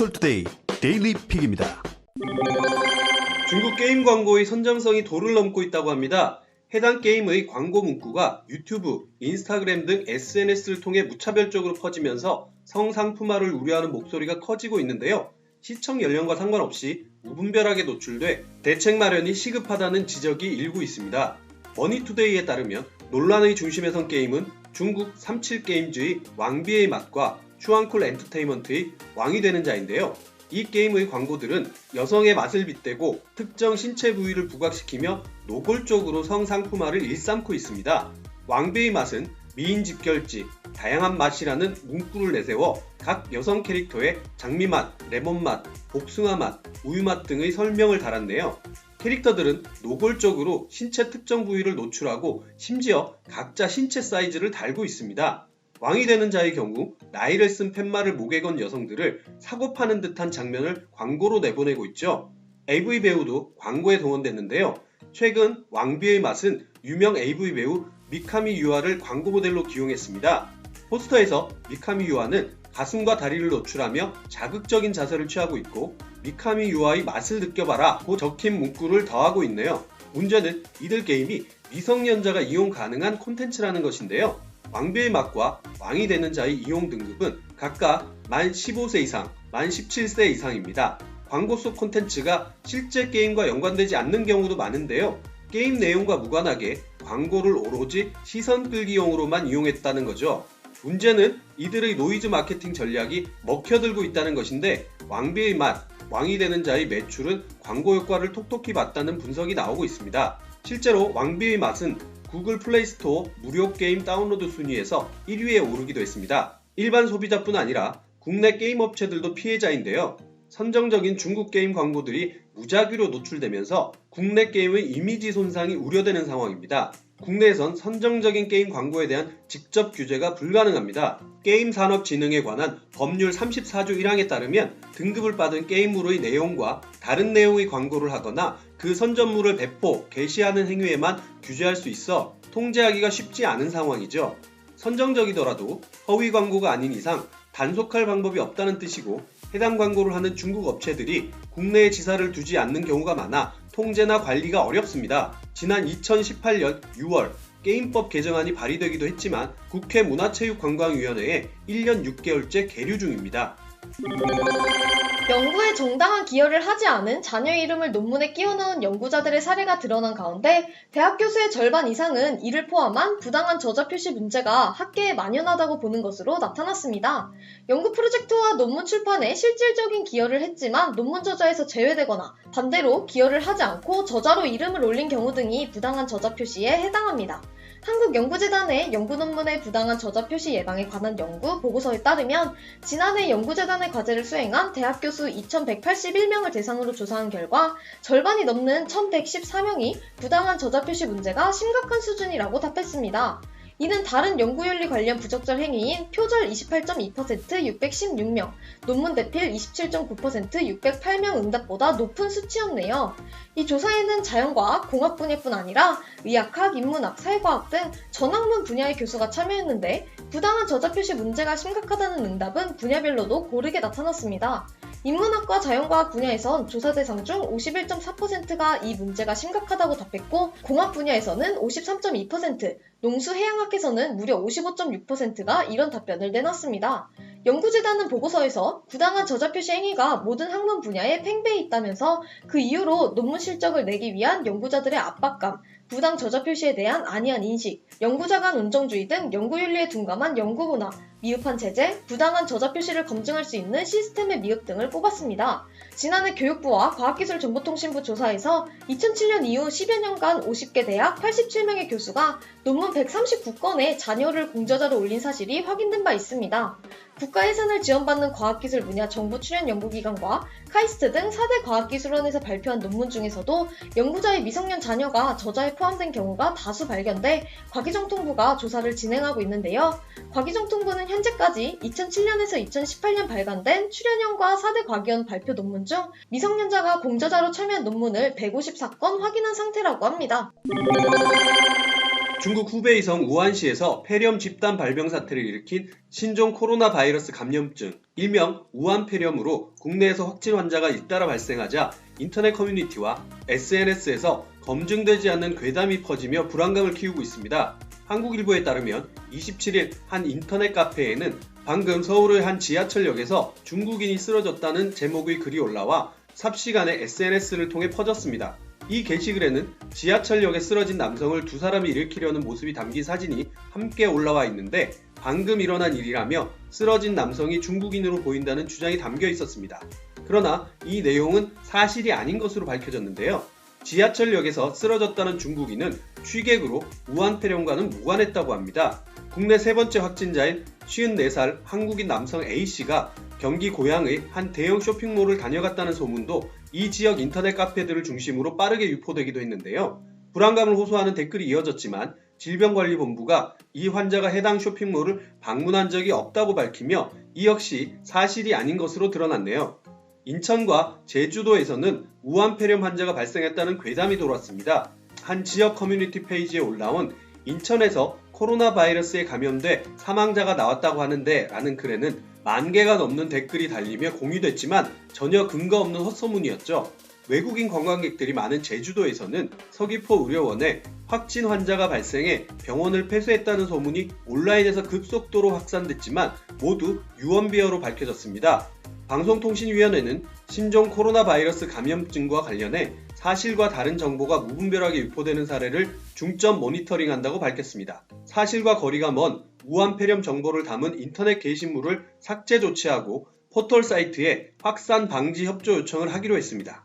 디지털투데이 데일리 픽입니다. 중국 게임 광고의 선정성이 도를 넘고 있다고 합니다. 해당 게임의 광고 문구가 유튜브, 인스타그램 등 SNS를 통해 무차별적으로 퍼지면서 성상품화를 우려하는 목소리가 커지고 있는데요. 시청 연령과 상관없이 무분별하게 노출돼 대책 마련이 시급하다는 지적이 일고 있습니다. 머니투데이에 따르면 논란의 중심에 선 게임은 중국 37게임즈의 왕비의 맛과 슈앙쿨 엔터테인먼트의 왕이 되는 자인데요. 이 게임의 광고들은 여성의 맛을 빗대고 특정 신체 부위를 부각시키며 노골적으로 성상품화를 일삼고 있습니다. 왕비의 맛은 미인 집결지, 다양한 맛이라는 문구를 내세워 각 여성 캐릭터의 장미맛, 레몬맛, 복숭아맛, 우유맛 등의 설명을 달았네요. 캐릭터들은 노골적으로 신체 특정 부위를 노출하고 심지어 각자 신체 사이즈를 달고 있습니다. 왕이 되는 자의 경우 나이를 쓴 팻말을 목에 건 여성들을 사고 파는 듯한 장면을 광고로 내보내고 있죠. AV 배우도 광고에 동원됐는데요. 최근 왕비의 맛은 유명 AV 배우 미카미 유아를 광고 모델로 기용했습니다. 포스터에서 미카미 유아는 가슴과 다리를 노출하며 자극적인 자세를 취하고 있고 미카미 유아의 맛을 느껴봐라 고 적힌 문구를 더하고 있네요. 문제는 이들 게임이 미성년자가 이용 가능한 콘텐츠라는 것인데요. 왕비의 맛과 왕이 되는 자의 이용 등급은 각각 만 15세 이상, 만 17세 이상입니다. 광고 속 콘텐츠가 실제 게임과 연관되지 않는 경우도 많은데요. 게임 내용과 무관하게 광고를 오로지 시선 끌기용으로만 이용했다는 거죠. 문제는 이들의 노이즈 마케팅 전략이 먹혀들고 있다는 것인데 왕비의 맛, 왕이 되는 자의 매출은 광고 효과를 톡톡히 봤다는 분석이 나오고 있습니다. 실제로 왕비의 맛은 구글 플레이스토어 무료 게임 다운로드 순위에서 1위에 오르기도 했습니다. 일반 소비자뿐 아니라 국내 게임 업체들도 피해자인데요. 선정적인 중국 게임 광고들이 무작위로 노출되면서 국내 게임의 이미지 손상이 우려되는 상황입니다. 국내에선 선정적인 게임 광고에 대한 직접 규제가 불가능합니다. 게임산업진흥에 관한 법률 34조 1항에 따르면 등급을 받은 게임물의 내용과 다른 내용의 광고를 하거나 그 선전물을 배포, 게시하는 행위에만 규제할 수 있어 통제하기가 쉽지 않은 상황이죠. 선정적이더라도 허위 광고가 아닌 이상 단속할 방법이 없다는 뜻이고 해당 광고를 하는 중국 업체들이 국내에 지사를 두지 않는 경우가 많아 통제나 관리가 어렵습니다. 지난 2018년 6월 게임법 개정안이 발의되기도 했지만 국회 문화체육관광위원회에 1년 6개월째 계류 중입니다. 연구에 정당한 기여를 하지 않은 자녀 이름을 논문에 끼워 넣은 연구자들의 사례가 드러난 가운데 대학 교수의 절반 이상은 이를 포함한 부당한 저자 표시 문제가 학계에 만연하다고 보는 것으로 나타났습니다. 연구 프로젝트와 논문 출판에 실질적인 기여를 했지만 논문 저자에서 제외되거나 반대로 기여를 하지 않고 저자로 이름을 올린 경우 등이 부당한 저자 표시에 해당합니다. 한국연구재단의 연구 논문의 부당한 저자 표시 예방에 관한 연구 보고서에 따르면 지난해 연구재단의 과제를 수행한 대학 교수 2181명을 대상으로 조사한 결과 절반이 넘는 1114명이 부당한 저자 표시 문제가 심각한 수준이라고 답했습니다. 이는 다른 연구윤리 관련 부적절 행위인 표절 28.2% 616명, 논문 대필 27.9% 608명 응답보다 높은 수치였네요. 이 조사에는 자연과학, 공학 분야뿐 아니라 의학학, 인문학, 사회과학 등 전학문 분야의 교수가 참여했는데 부당한 저자 표시 문제가 심각하다는 응답은 분야별로도 고르게 나타났습니다. 인문학과 자연과학 분야에선 조사 대상 중 51.4%가 이 문제가 심각하다고 답했고 공학 분야에서는 53.2%, 농수해양학에서는 무려 55.6%가 이런 답변을 내놨습니다. 연구재단은 보고서에서 부당한 저자 표시 행위가 모든 학문 분야에 팽배해 있다면서 그 이유로 논문 실적을 내기 위한 연구자들의 압박감, 부당 저자 표시에 대한 안이한 인식, 연구자 간 온정주의 등 연구윤리에 둔감한 연구문화, 미흡한 제재, 부당한 저자 표시를 검증할 수 있는 시스템의 미흡 등을 뽑았습니다. 지난해 교육부와 과학기술정보통신부 조사에서 2007년 이후 10여 년간 50개 대학 87명의 교수가 논문 139건의 자료를 공저자로 올린 사실이 확인된 바 있습니다. 국가 예산을 지원받는 과학기술 분야 정부 출연 연구기관과 카이스트 등 4대 과학기술원에서 발표한 논문 중에서도 연구자의 미성년 자녀가 저자에 포함된 경우가 다수 발견돼 과기정통부가 조사를 진행하고 있는데요. 과기정통부는 현재까지 2007년에서 2018년 발간된 출연연과 4대 과기원 발표 논문 중 미성년자가 공저자로 참여한 논문을 154건 확인한 상태라고 합니다. 중국 후베이성 우한시에서 폐렴 집단 발병 사태를 일으킨 신종 코로나 바이러스 감염증, 일명 우한폐렴으로 국내에서 확진 환자가 잇따라 발생하자 인터넷 커뮤니티와 SNS에서 검증되지 않는 괴담이 퍼지며 불안감을 키우고 있습니다. 한국일보에 따르면 27일 한 인터넷 카페에는 방금 서울의 한 지하철역에서 중국인이 쓰러졌다는 제목의 글이 올라와 삽시간에 SNS를 통해 퍼졌습니다. 이 게시글에는 지하철역에 쓰러진 남성을 두 사람이 일으키려는 모습이 담긴 사진이 함께 올라와 있는데 방금 일어난 일이라며 쓰러진 남성이 중국인으로 보인다는 주장이 담겨 있었습니다. 그러나 이 내용은 사실이 아닌 것으로 밝혀졌는데요. 지하철역에서 쓰러졌다는 중국인은 취객으로 우한폐렴과는 무관했다고 합니다. 국내 세 번째 확진자인 54살 한국인 남성 A씨가 경기 고양의 한 대형 쇼핑몰을 다녀갔다는 소문도 이 지역 인터넷 카페들을 중심으로 빠르게 유포되기도 했는데요. 불안감을 호소하는 댓글이 이어졌지만 질병관리본부가 이 환자가 해당 쇼핑몰을 방문한 적이 없다고 밝히며 이 역시 사실이 아닌 것으로 드러났네요. 인천과 제주도에서는 우한폐렴 환자가 발생했다는 괴담이 돌았습니다. 한 지역 커뮤니티 페이지에 올라온 인천에서 코로나 바이러스에 감염돼 사망자가 나왔다고 하는데 라는 글에는 10,000개가 넘는 댓글이 달리며 공유됐지만 전혀 근거 없는 헛소문이었죠. 외국인 관광객들이 많은 제주도에서는 서귀포 의료원에 확진 환자가 발생해 병원을 폐쇄했다는 소문이 온라인에서 급속도로 확산됐지만 모두 유언비어로 밝혀졌습니다. 방송통신위원회는 신종 코로나 바이러스 감염증과 관련해 사실과 다른 정보가 무분별하게 유포되는 사례를 중점 모니터링한다고 밝혔습니다. 사실과 거리가 먼 우한폐렴 정보를 담은 인터넷 게시물을 삭제 조치하고 포털 사이트에 확산 방지 협조 요청을 하기로 했습니다.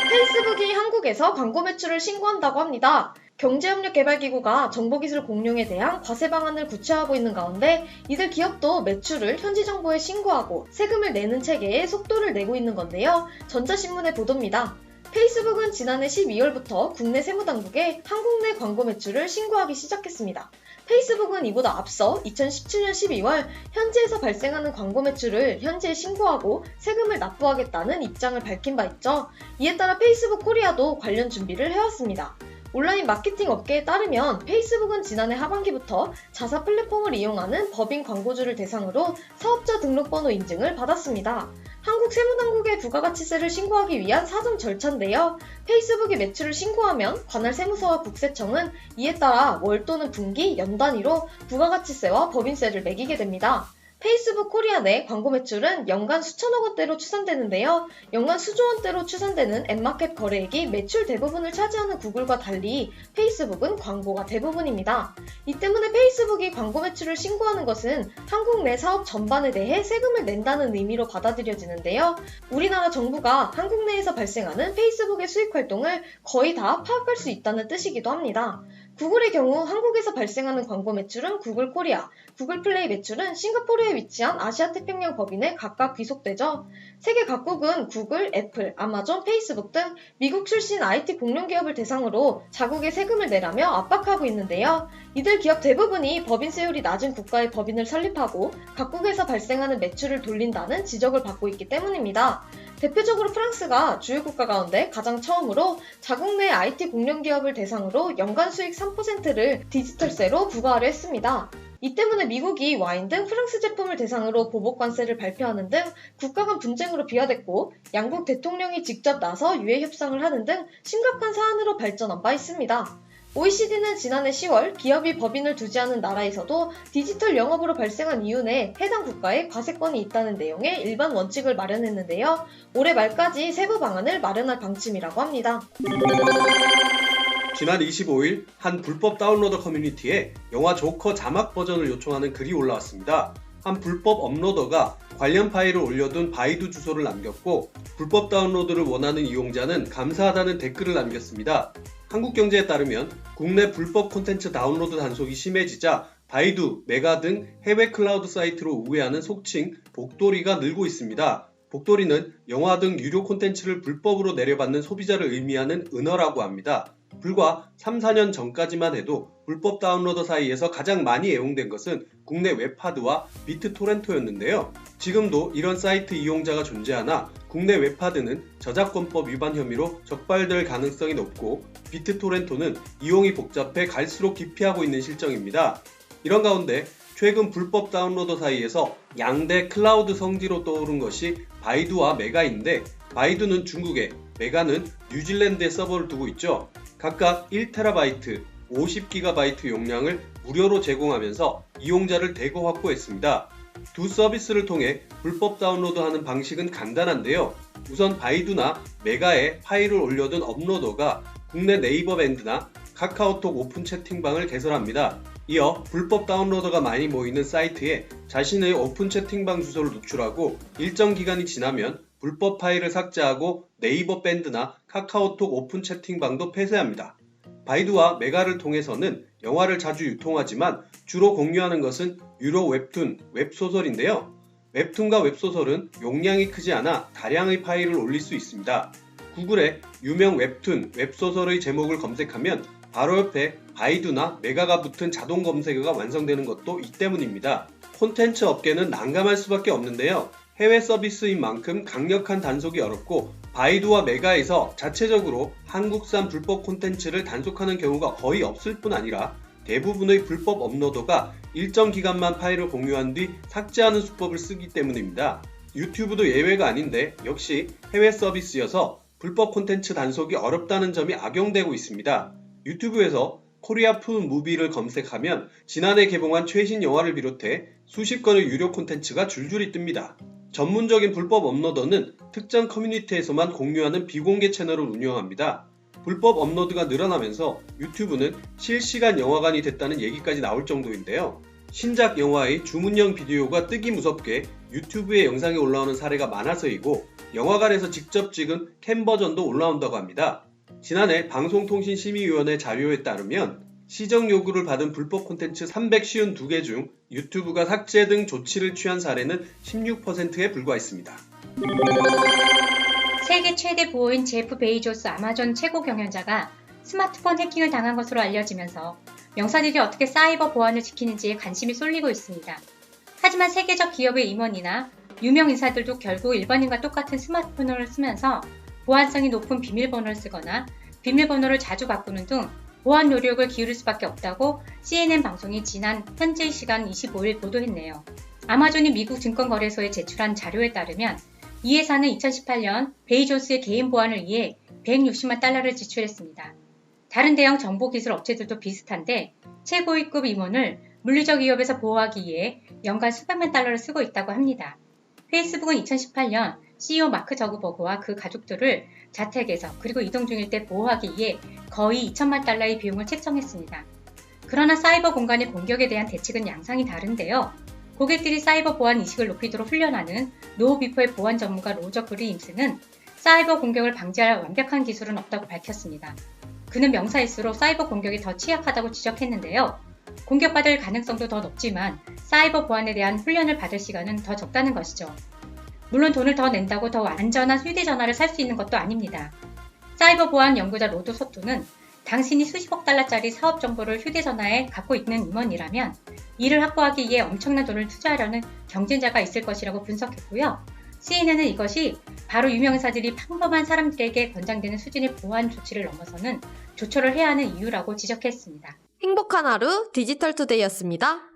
페이스북이 한국에서 광고 매출을 신고한다고 합니다. 경제협력개발기구가 정보기술 공룡에 대한 과세 방안을 구체화하고 있는 가운데 이들 기업도 매출을 현지 정보에 신고하고 세금을 내는 체계에 속도를 내고 있는 건데요. 전자신문의 보도입니다. 페이스북은 지난해 12월부터 국내 세무당국에 한국 내 광고 매출을 신고하기 시작했습니다. 페이스북은 이보다 앞서 2017년 12월 현지에서 발생하는 광고 매출을 현지에 신고하고 세금을 납부하겠다는 입장을 밝힌 바 있죠. 이에 따라 페이스북 코리아도 관련 준비를 해왔습니다. 온라인 마케팅 업계에 따르면 페이스북은 지난해 하반기부터 자사 플랫폼을 이용하는 법인 광고주를 대상으로 사업자 등록번호 인증을 받았습니다. 한국 세무당국에 부가가치세를 신고하기 위한 사전 절차인데요. 페이스북이 매출을 신고하면 관할 세무서와 국세청은 이에 따라 월 또는 분기, 연 단위로 부가가치세와 법인세를 매기게 됩니다. 페이스북 코리아 내 광고 매출은 연간 수천억 원대로 추산되는데요. 연간 수조 원대로 추산되는 앱마켓 거래액이 매출 대부분을 차지하는 구글과 달리 페이스북은 광고가 대부분입니다. 이 때문에 페이스북이 광고 매출을 신고하는 것은 한국 내 사업 전반에 대해 세금을 낸다는 의미로 받아들여지는데요. 우리나라 정부가 한국 내에서 발생하는 페이스북의 수익 활동을 거의 다 파악할 수 있다는 뜻이기도 합니다. 구글의 경우 한국에서 발생하는 광고 매출은 구글 코리아, 구글 플레이 매출은 싱가포르에 위치한 아시아태평양 법인에 각각 귀속되죠. 세계 각국은 구글, 애플, 아마존, 페이스북 등 미국 출신 IT 공룡 기업을 대상으로 자국에 세금을 내라며 압박하고 있는데요. 이들 기업 대부분이 법인세율이 낮은 국가의 법인을 설립하고 각국에서 발생하는 매출을 돌린다는 지적을 받고 있기 때문입니다. 대표적으로 프랑스가 주요 국가 가운데 가장 처음으로 자국 내 IT 공룡 기업을 대상으로 연간 수익 3%를 디지털세로 부과하려 했습니다. 이 때문에 미국이 와인 등 프랑스 제품을 대상으로 보복관세를 발표하는 등 국가 간 분쟁으로 비화됐고 양국 대통령이 직접 나서 유해 협상을 하는 등 심각한 사안으로 발전한 바 있습니다. OECD는 지난해 10월 기업이 법인을 두지 않은 나라에서도 디지털 영업으로 발생한 이윤에 해당 국가에 과세권이 있다는 내용의 일반 원칙을 마련했는데요. 올해 말까지 세부 방안을 마련할 방침이라고 합니다. 지난 25일 한 불법 다운로더 커뮤니티에 영화 조커 자막 버전을 요청하는 글이 올라왔습니다. 한 불법 업로더가 관련 파일을 올려둔 바이두 주소를 남겼고 불법 다운로드를 원하는 이용자는 감사하다는 댓글을 남겼습니다. 한국경제에 따르면 국내 불법 콘텐츠 다운로드 단속이 심해지자 바이두, 메가 등 해외 클라우드 사이트로 우회하는 속칭 복돌이가 늘고 있습니다. 복돌이는 영화 등 유료 콘텐츠를 불법으로 내려받는 소비자를 의미하는 은어라고 합니다. 불과 3, 4년 전까지만 해도 불법 다운로더 사이에서 가장 많이 애용된 것은 국내 웹하드와 비트토렌토였는데요. 지금도 이런 사이트 이용자가 존재하나 국내 웹하드는 저작권법 위반 혐의로 적발될 가능성이 높고 비트토렌토는 이용이 복잡해 갈수록 기피하고 있는 실정입니다. 이런 가운데 최근 불법 다운로더 사이에서 양대 클라우드 성지로 떠오른 것이 바이두와 메가인데 바이두는 중국에, 메가는 뉴질랜드에 서버를 두고 있죠. 각각 1TB, 50GB 용량을 무료로 제공하면서 이용자를 대거 확보했습니다. 두 서비스를 통해 불법 다운로드하는 방식은 간단한데요. 우선 바이두나 메가에 파일을 올려둔 업로더가 국내 네이버 밴드나 카카오톡 오픈 채팅방을 개설합니다. 이어 불법 다운로더가 많이 모이는 사이트에 자신의 오픈 채팅방 주소를 노출하고 일정 기간이 지나면 불법 파일을 삭제하고 네이버 밴드나 카카오톡 오픈 채팅방도 폐쇄합니다. 바이두와 메가를 통해서는 영화를 자주 유통하지만 주로 공유하는 것은 유료 웹툰, 웹소설인데요. 웹툰과 웹소설은 용량이 크지 않아 다량의 파일을 올릴 수 있습니다. 구글에 유명 웹툰, 웹소설의 제목을 검색하면 바로 옆에 바이두나 메가가 붙은 자동 검색어가 완성되는 것도 이 때문입니다. 콘텐츠 업계는 난감할 수밖에 없는데요. 해외 서비스인 만큼 강력한 단속이 어렵고 바이두와 메가에서 자체적으로 한국산 불법 콘텐츠를 단속하는 경우가 거의 없을 뿐 아니라 대부분의 불법 업로더가 일정 기간만 파일을 공유한 뒤 삭제하는 수법을 쓰기 때문입니다. 유튜브도 예외가 아닌데 역시 해외 서비스여서 불법 콘텐츠 단속이 어렵다는 점이 악용되고 있습니다. 유튜브에서 코리아 푸 무비를 검색하면 지난해 개봉한 최신 영화를 비롯해 수십 건의 유료 콘텐츠가 줄줄이 뜹니다. 전문적인 불법 업로더는 특정 커뮤니티에서만 공유하는 비공개 채널을 운영합니다. 불법 업로드가 늘어나면서 유튜브는 실시간 영화관이 됐다는 얘기까지 나올 정도인데요. 신작 영화의 주문형 비디오가 뜨기 무섭게 유튜브에 영상이 올라오는 사례가 많아서이고 영화관에서 직접 찍은 캠 버전도 올라온다고 합니다. 지난해 방송통신심의위원회 자료에 따르면 시정 요구를 받은 불법 콘텐츠 352개 중 유튜브가 삭제 등 조치를 취한 사례는 16%에 불과했습니다. 세계 최대 보호인 제프 베이조스 아마존 최고 경영자가 스마트폰 해킹을 당한 것으로 알려지면서 명사들이 어떻게 사이버 보안을 지키는지에 관심이 쏠리고 있습니다. 하지만 세계적 기업의 임원이나 유명 인사들도 결국 일반인과 똑같은 스마트폰을 쓰면서 보안성이 높은 비밀번호를 쓰거나 비밀번호를 자주 바꾸는 등 보안 노력을 기울일 수밖에 없다고 CNN 방송이 지난 현지 시간 25일 보도했네요. 아마존이 미국 증권거래소에 제출한 자료에 따르면 이 회사는 2018년 베이조스의 개인 보안을 위해 160만 달러를 지출했습니다. 다른 대형 정보기술 업체들도 비슷한데 최고위급 임원을 물리적 위협에서 보호하기 위해 연간 수백만 달러를 쓰고 있다고 합니다. 페이스북은 2018년 CEO 마크 저그버그와 그 가족들을 자택에서 그리고 이동 중일 때 보호하기 위해 거의 2천만 달러의 비용을 책정했습니다. 그러나 사이버 공간의 공격에 대한 대책은 양상이 다른데요. 고객들이 사이버 보안 의식을 높이도록 훈련하는 노우비포의 보안 전문가 로저 그리임스는 사이버 공격을 방지할 완벽한 기술은 없다고 밝혔습니다. 그는 명사일수록 사이버 공격이 더 취약하다고 지적했는데요. 공격받을 가능성도 더 높지만 사이버 보안에 대한 훈련을 받을 시간은 더 적다는 것이죠. 물론 돈을 더 낸다고 더 안전한 휴대전화를 살 수 있는 것도 아닙니다. 사이버 보안 연구자 로드 소토는 당신이 수십억 달러짜리 사업 정보를 휴대전화에 갖고 있는 임원이라면 이를 확보하기 위해 엄청난 돈을 투자하려는 경쟁자가 있을 것이라고 분석했고요. CNN은 이것이 바로 유명인사들이 평범한 사람들에게 권장되는 수준의 보안 조치를 넘어서는 조처를 해야 하는 이유라고 지적했습니다. 행복한 하루 디지털투데이였습니다.